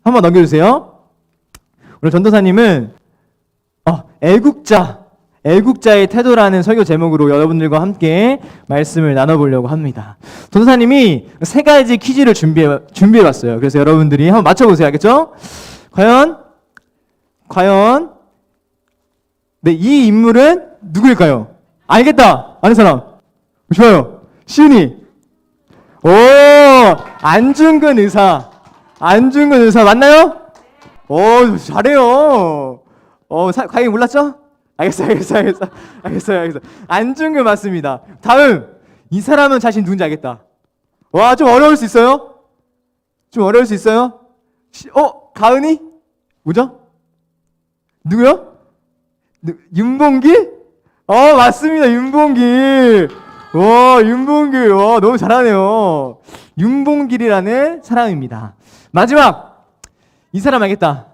한번 넘겨주세요. 오늘 전도사님은 애국자의 태도라는 설교 제목으로 여러분들과 함께 말씀을 나눠보려고 합니다. 전도사님이 세 가지 퀴즈를 준비해봤어요. 그래서 여러분들이 한번 맞춰보세요. 알겠죠? 과연 네, 이 인물은 누구일까요? 알겠다! 아는 사람? 좋아요. 시은이. 오, 안중근 의사 맞나요? 오, 잘해요. 과연 몰랐죠? 알겠어요. 안중근 맞습니다. 다음, 이 사람은 자신 누군지 알겠다. 와, 좀 어려울 수 있어요? 가은이? 뭐죠? 누구요? 윤봉길? 맞습니다. 윤봉길. 와, 너무 잘하네요. 윤봉길이라는 사람입니다. 마지막, 이 사람 알겠다.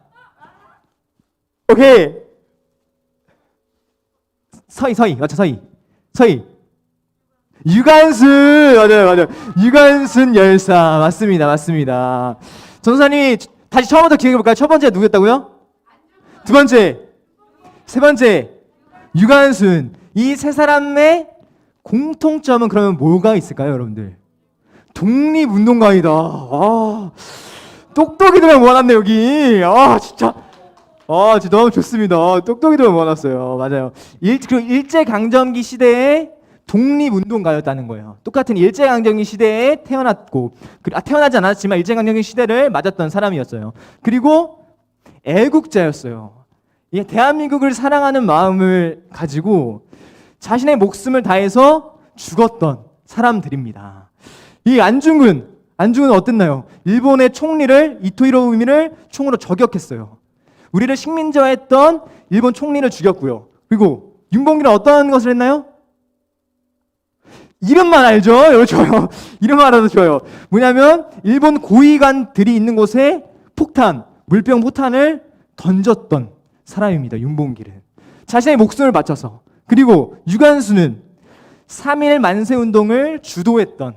오케이. 서희. 맞죠, 서희. 유관순. 맞아요. 유관순 열사. 맞습니다. 전도사님이 다시 처음부터 기억해볼까요? 첫 번째 누구였다고요? 두 번째. 세 번째. 유관순. 이 세 사람의 공통점은 그러면 뭐가 있을까요, 여러분들? 독립운동가이다. 똑똑이들만 모아놨네, 여기. 진짜 너무 좋습니다. 똑똑이들만 모아놨어요. 맞아요. 그리고 일제강점기 시대에 독립운동가였다는 거예요. 똑같은 일제강점기 시대에 태어나지 않았지만 일제강점기 시대를 맞았던 사람이었어요. 그리고 애국자였어요. 이게 대한민국을 사랑하는 마음을 가지고 자신의 목숨을 다해서 죽었던 사람들입니다. 이 안중근은 어땠나요? 일본의 총리를 이토 히로부미를 총으로 저격했어요. 우리를 식민지화했던 일본 총리를 죽였고요. 그리고 윤봉길은 어떠한 것을 했나요? 이름만 알죠? 여러분 좋아요. 이름만 알아도 좋아요. 뭐냐면 일본 고위관들이 있는 곳에 물병 포탄을 던졌던 사람입니다. 윤봉길은. 자신의 목숨을 바쳐서. 그리고 유관순은 3.1 만세운동을 주도했던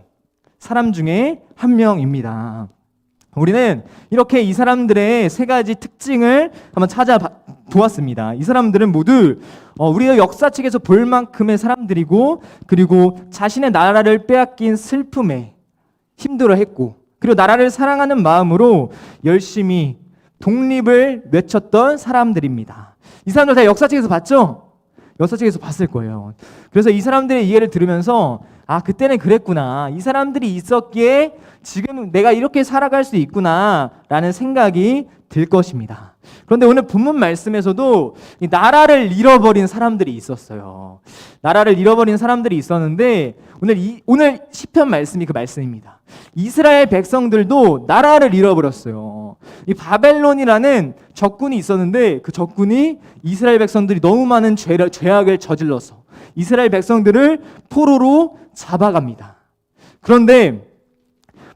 사람 중에 한 명입니다. 우리는 이렇게 이 사람들의 세 가지 특징을 한번 찾아보았습니다. 이 사람들은 모두 우리의 역사책에서 볼 만큼의 사람들이고, 그리고 자신의 나라를 빼앗긴 슬픔에 힘들어했고, 그리고 나라를 사랑하는 마음으로 열심히 독립을 외쳤던 사람들입니다. 이 사람들 다 역사책에서 봤죠? 역사책에서 봤을 거예요. 그래서 이 사람들의 이해를 들으면서 그때는 그랬구나. 이 사람들이 있었기에 지금 내가 이렇게 살아갈 수 있구나 라는 생각이 들 것입니다. 그런데 오늘 본문 말씀에서도 이 나라를 잃어버린 사람들이 있었어요. 나라를 잃어버린 사람들이 있었는데 오늘 시편 말씀이 그 말씀입니다. 이스라엘 백성들도 나라를 잃어버렸어요. 이 바벨론이라는 적군이 있었는데 그 적군이 이스라엘 백성들이 너무 많은 죄악을 저질러서 이스라엘 백성들을 포로로 잡아갑니다. 그런데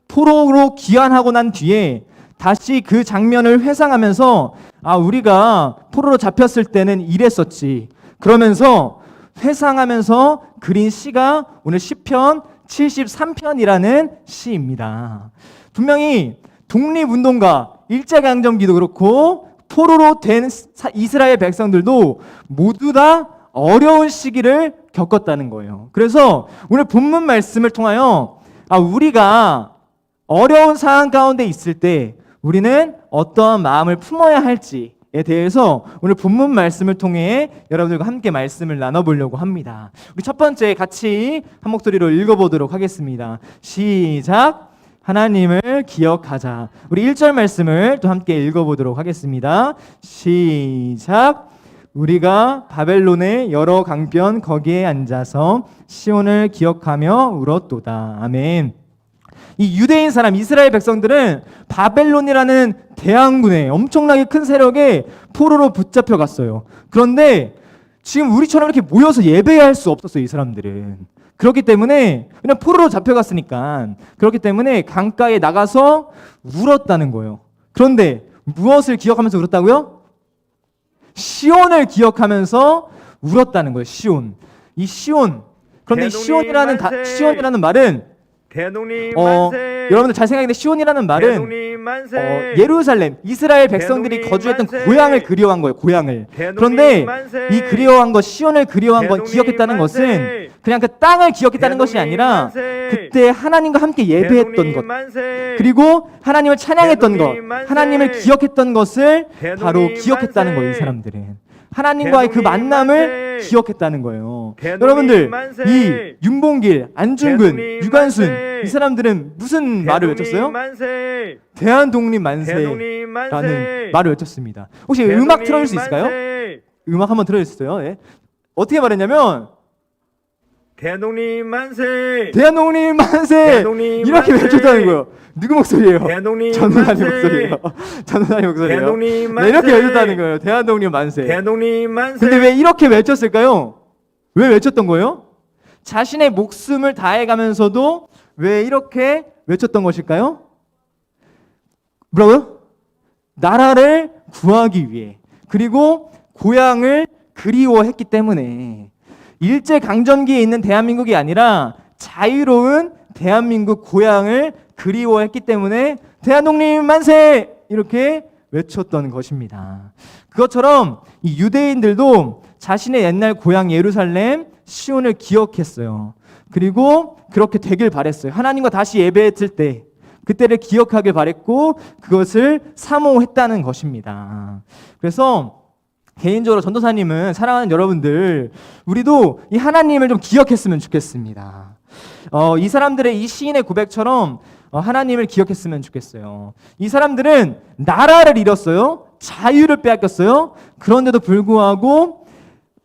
포로로 귀환하고 난 뒤에 다시 그 장면을 회상하면서 우리가 포로로 잡혔을 때는 이랬었지. 그러면서 회상하면서 그린 시가 오늘 시편 73편이라는 시입니다. 분명히 독립운동가, 일제강점기도 그렇고 포로로 된 이스라엘 백성들도 모두 다 어려운 시기를 겪었다는 거예요. 그래서 오늘 본문 말씀을 통하여 우리가 어려운 상황 가운데 있을 때 우리는 어떠한 마음을 품어야 할지에 대해서 오늘 본문 말씀을 통해 여러분들과 함께 말씀을 나눠보려고 합니다. 우리 첫 번째 같이 한 목소리로 읽어보도록 하겠습니다. 시작! 하나님을 기억하자. 우리 1절 말씀을 또 함께 읽어보도록 하겠습니다. 시작! 우리가 바벨론의 여러 강변 거기에 앉아서 시온을 기억하며 울었도다. 아멘. 이 유대인 사람 이스라엘 백성들은 바벨론이라는 대항군에 엄청나게 큰 세력에 포로로 붙잡혀 갔어요. 그런데 지금 우리처럼 이렇게 모여서 예배할 수 없었어요. 이 사람들은. 그렇기 때문에 그냥 포로로 잡혀갔으니까 그렇기 때문에 강가에 나가서 울었다는 거예요. 그런데 무엇을 기억하면서 울었다고요? 시온을 기억하면서 울었다는 거예요. 시온. 이 시온. 그런데 시온이라는 말은 대독님 만세. 여러분들 잘 생각했는데 시온이라는 말은 대독님 만세. 예루살렘, 이스라엘 백성들이 대독님 거주했던 만세. 고향을 그리워한 거예요. 고향을. 대독님 그런데 만세. 이 그리워한 것, 시온을 그리워한 건 대독님 기억했다는 만세. 것은 그냥 그 땅을 기억했다는 것이 대독님 아니라 만세. 그때 하나님과 함께 예배했던 대독님 것, 만세. 그리고 하나님을 찬양했던 것, 대독님 만세. 하나님을 기억했던 것을 대독님 바로 기억했다는 만세. 거예요. 이 사람들은 하나님과의 그 대독님 만남을 만세. 기억했다는 거예요. 대독님 여러분들 만세. 이 윤봉길, 안중근, 대독님 유관순 만세. 이 사람들은 무슨 말을 대독님 외쳤어요? 만세. 대한독립 대독님 만세라는 만세. 말을 외쳤습니다. 혹시 대독님 음악 틀어줄 수 있을까요? 만세. 음악 한번 틀어주세요. 예. 어떻게 말했냐면 대독님 만세. 대한독립 만세 대독님 이렇게 만세. 외쳤다는 거예요. 누구 목소리예요? 대독님 전우사님 만세. 목소리예요. 전우사님 목소리예요. 대독님 네, 만세. 이렇게 외쳤다는 거예요. 대한독립 만세. 대독님 만세. 근데 왜 이렇게 외쳤을까요? 왜 외쳤던 거예요? 자신의 목숨을 다해가면서도 왜 이렇게 외쳤던 것일까요? 뭐라고요? 나라를 구하기 위해, 그리고 고향을 그리워했기 때문에. 일제강점기에 있는 대한민국이 아니라 자유로운 대한민국 고향을 그리워했기 때문에 대한독립 만세 이렇게 외쳤던 것입니다. 그것처럼 이 유대인들도 자신의 옛날 고향 예루살렘 시온을 기억했어요. 그리고 그렇게 되길 바랬어요. 하나님과 다시 예배했을 때 그때를 기억하길 바랬고 그것을 사모했다는 것입니다. 그래서 개인적으로 전도사님은 사랑하는 여러분들, 우리도 이 하나님을 좀 기억했으면 좋겠습니다. 이 사람들의 이 시인의 고백처럼 하나님을 기억했으면 좋겠어요. 이 사람들은 나라를 잃었어요. 자유를 빼앗겼어요. 그런데도 불구하고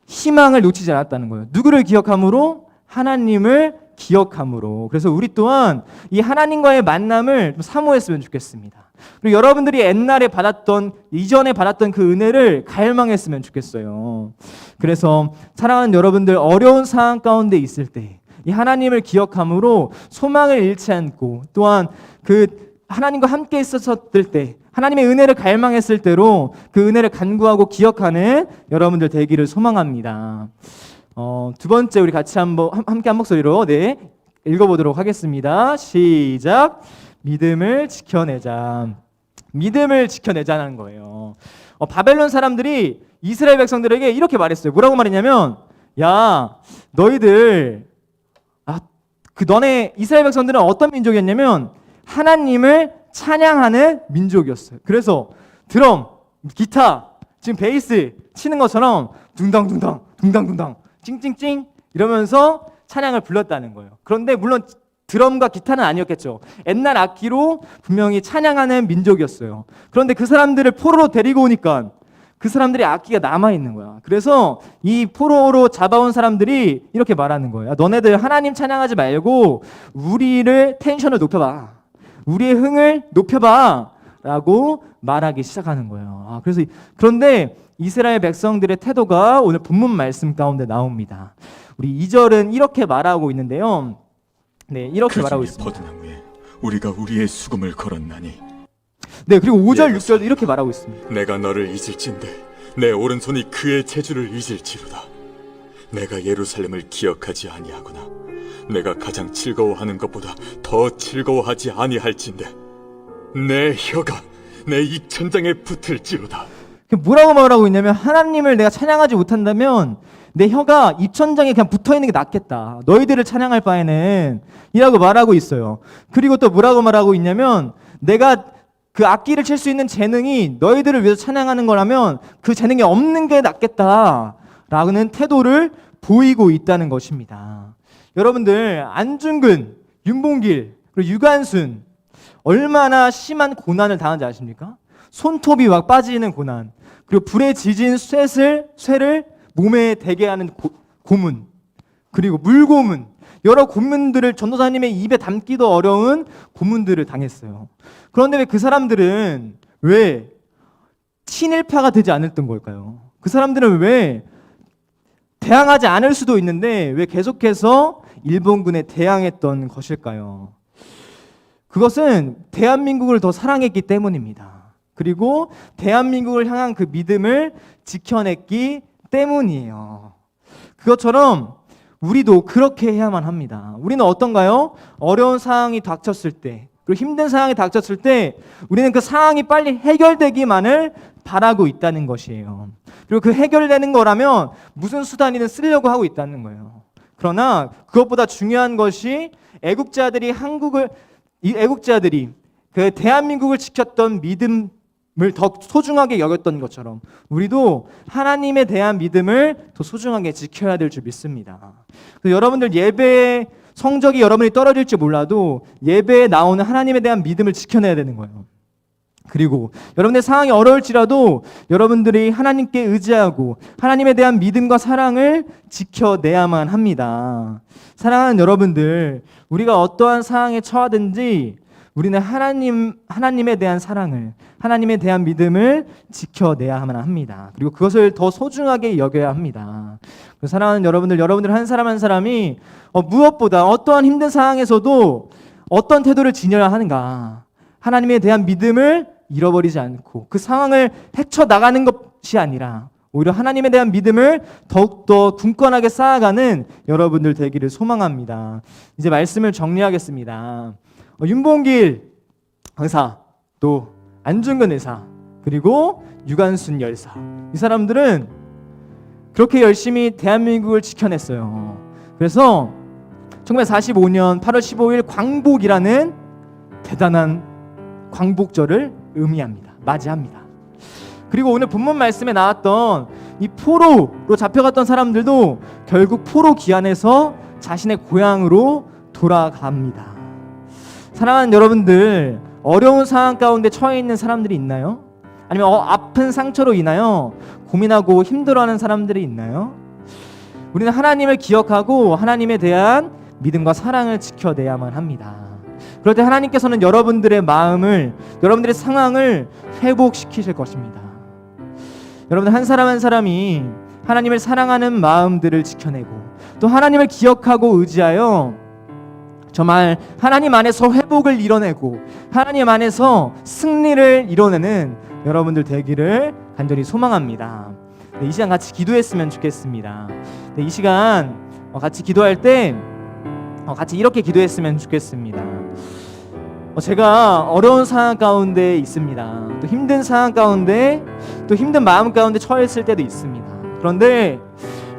희망을 놓치지 않았다는 거예요. 누구를 기억함으로? 하나님을 기억함으로. 그래서 우리 또한 이 하나님과의 만남을 좀 사모했으면 좋겠습니다. 그리고 여러분들이 옛날에 받았던, 이전에 받았던 그 은혜를 갈망했으면 좋겠어요. 그래서 사랑하는 여러분들, 어려운 상황 가운데 있을 때 이 하나님을 기억함으로 소망을 잃지 않고, 또한 그 하나님과 함께 있었을 때, 하나님의 은혜를 갈망했을 때로 그 은혜를 간구하고 기억하는 여러분들 되기를 소망합니다. 두 번째 우리 같이 함께 한 목소리로 읽어보도록 하겠습니다. 시작. 믿음을 지켜내자. 믿음을 지켜내자는 거예요. 바벨론 사람들이 이스라엘 백성들에게 이렇게 말했어요. 뭐라고 말했냐면, 야, 너희들, 너네 이스라엘 백성들은 어떤 민족이었냐면 하나님을 찬양하는 민족이었어요. 그래서 드럼, 기타, 지금 베이스 치는 것처럼 둥당둥당, 둥당둥당, 찡찡찡 이러면서 찬양을 불렀다는 거예요. 그런데 물론 드럼과 기타는 아니었겠죠. 옛날 악기로 분명히 찬양하는 민족이었어요. 그런데 그 사람들을 포로로 데리고 오니까 그 사람들의 악기가 남아있는 거야. 그래서 이 포로로 잡아온 사람들이 이렇게 말하는 거예요. 너네들 하나님 찬양하지 말고 우리를 텐션을 높여봐. 우리의 흥을 높여봐. 라고 말하기 시작하는 거예요. 그런데 이스라엘 백성들의 태도가 오늘 본문 말씀 가운데 나옵니다. 우리 2절은 이렇게 말하고 있는데요. 네, 이렇게 말하고 있습니다. 버드난 후에 우리가 우리의 수금을 걸었나니. 네, 그리고 5절, 6절도 이렇게 말하고 있습니다. 내가 너를 잊을진대 내 오른손이 그의 재주를 잊을지로다. 내가 예루살렘을 기억하지 아니하구나. 내가 가장 즐거워하는 것보다 더 즐거워하지 아니할진대 내 혀가 내 입천장에 붙을지로다. 뭐라고 말하고 있냐면, 하나님을 내가 찬양하지 못한다면 내 혀가 입천장에 그냥 붙어있는 게 낫겠다. 너희들을 찬양할 바에는 이라고 말하고 있어요. 그리고 또 뭐라고 말하고 있냐면, 내가 그 악기를 칠 수 있는 재능이 너희들을 위해서 찬양하는 거라면 그 재능이 없는 게 낫겠다라는 태도를 보이고 있다는 것입니다. 여러분들, 안중근, 윤봉길, 그리고 유관순 얼마나 심한 고난을 당한지 아십니까? 손톱이 막 빠지는 고난, 그리고 불에 지진 쇠를 몸에 대게 하는 고문, 그리고 물고문, 여러 고문들을 전도사님의 입에 담기도 어려운 고문들을 당했어요. 그런데 왜 그 사람들은 왜 친일파가 되지 않았던 걸까요? 그 사람들은 왜 대항하지 않을 수도 있는데 왜 계속해서 일본군에 대항했던 것일까요? 그것은 대한민국을 더 사랑했기 때문입니다. 그리고 대한민국을 향한 그 믿음을 지켜냈기 때문이에요. 그것처럼 우리도 그렇게 해야만 합니다. 우리는 어떤가요? 어려운 상황이 닥쳤을 때, 그리고 힘든 상황이 닥쳤을 때 우리는 그 상황이 빨리 해결되기만을 바라고 있다는 것이에요. 그리고 그 해결되는 거라면 무슨 수단이든 쓰려고 하고 있다는 거예요. 그러나 그것보다 중요한 것이 애국자들이 그 대한민국을 지켰던 믿음을 더 소중하게 여겼던 것처럼 우리도 하나님에 대한 믿음을 더 소중하게 지켜야 될 줄 믿습니다. 그래서 여러분들 예배의 성적이 여러분이 떨어질지 몰라도 예배에 나오는 하나님에 대한 믿음을 지켜내야 되는 거예요. 그리고 여러분의 상황이 어려울지라도 여러분들이 하나님께 의지하고 하나님에 대한 믿음과 사랑을 지켜내야만 합니다. 사랑하는 여러분들, 우리가 어떠한 상황에 처하든지 우리는 하나님에 대한 사랑을, 하나님에 대한 믿음을 지켜내야만 합니다. 그리고 그것을 더 소중하게 여겨야 합니다. 사랑하는 여러분들 한 사람 한 사람이 무엇보다 어떠한 힘든 상황에서도 어떤 태도를 지녀야 하는가, 하나님에 대한 믿음을 잃어버리지 않고 그 상황을 헤쳐나가는 것이 아니라 오히려 하나님에 대한 믿음을 더욱더 굳건하게 쌓아가는 여러분들 되기를 소망합니다. 이제 말씀을 정리하겠습니다. 윤봉길 의사, 또 안중근 의사, 그리고 유관순 열사, 이 사람들은 그렇게 열심히 대한민국을 지켜냈어요. 그래서 1945년 8월 15일 광복이라는 대단한 광복절을 맞이합니다. 그리고 오늘 본문 말씀에 나왔던 이 포로로 잡혀갔던 사람들도 결국 포로 기한에서 자신의 고향으로 돌아갑니다. 사랑하는 여러분들, 어려운 상황 가운데 처해 있는 사람들이 있나요? 아니면 아픈 상처로 인하여 고민하고 힘들어하는 사람들이 있나요? 우리는 하나님을 기억하고 하나님에 대한 믿음과 사랑을 지켜내야만 합니다. 그럴 때 하나님께서는 여러분들의 마음을, 여러분들의 상황을 회복시키실 것입니다. 여러분 한 사람 한 사람이 하나님을 사랑하는 마음들을 지켜내고 또 하나님을 기억하고 의지하여 정말 하나님 안에서 회복을 이뤄내고 하나님 안에서 승리를 이뤄내는 여러분들 되기를 간절히 소망합니다. 이 시간 같이 기도했으면 좋겠습니다. 이 시간 같이 기도할 때 같이 이렇게 기도했으면 좋겠습니다. 제가 어려운 상황 가운데 있습니다. 또 힘든 상황 가운데, 또 힘든 마음 가운데 처했을 때도 있습니다. 그런데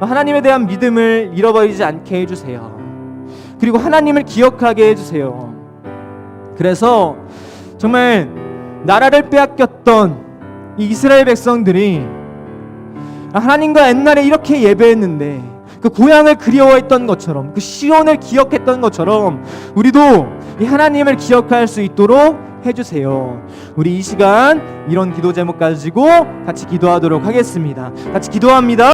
하나님에 대한 믿음을 잃어버리지 않게 해주세요. 그리고 하나님을 기억하게 해주세요. 그래서 정말 나라를 빼앗겼던 이 이스라엘 백성들이 하나님과 옛날에 이렇게 예배했는데 그 고향을 그리워했던 것처럼, 그 시온을 기억했던 것처럼 우리도 이 하나님을 기억할 수 있도록 해주세요. 우리 이 시간 이런 기도 제목 가지고 같이 기도하도록 하겠습니다. 같이 기도합니다.